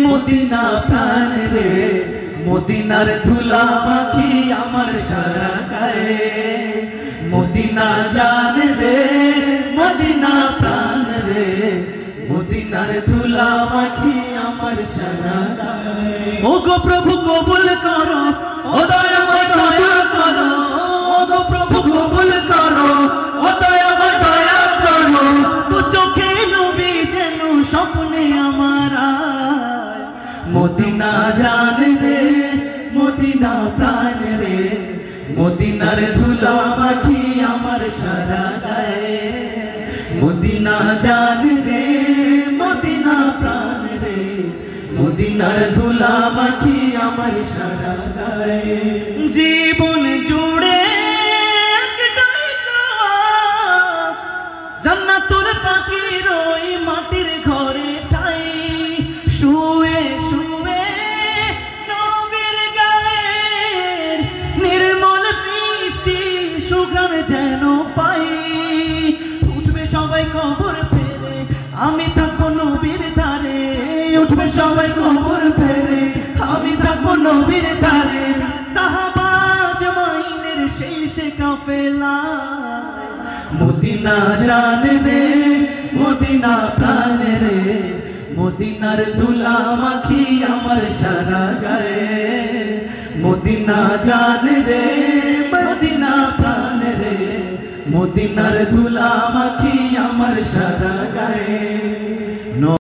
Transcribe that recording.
Medina প্রাণ রে, মদিনার ধুলা মাখি আমার সারা গায়ে। মদিনা জান রে, মদিনা প্রাণ রে, মদিনার ধুলা মাখি আমার সারা গায়ে। ওগো প্রভু কবুল করো, ও দয়াময় দয়া করো, ওগো প্রভু কবুল করো, ও দয়াময় দয়া করো। দু চোখে নবী যেন স্বপ্নে আমার আয়। মদিনা জান রে, মদিনা প্রাণ রে, মদিনার ধুলা মাখি আমার সারা গায়ে। মদিনা জান রে, মদিনা প্রাণ রে, মদিনার ধুলা মাখি আমার সারা গায়ে। জীবন জুড়ে একটাই চাওয়া, জান্নাতুল পাখির ওই মাটির ঘরে ঠাই। শুয়ে শুয়ে নবীর গায়ের নির্মল বৃষ্টি সুগান যেন পাই। উঠবে সবাই কবর ফেরে, আমি থাকবো নবীর ধারে। উঠবে সবাই কবর ফেরে, আমি থাকবো নবীর ধারে। সাহাবা জামাইনের শেষে কাফেলা। মদিনা জান রে, মদিনা প্রাণ রে, মদিনার ধুলা মাখি আমার সারা গায়ে। মদিনা জান রে, মদিনা প্রাণ রে, মদিনার ধুলা মাখি আমার সারা গায়ে।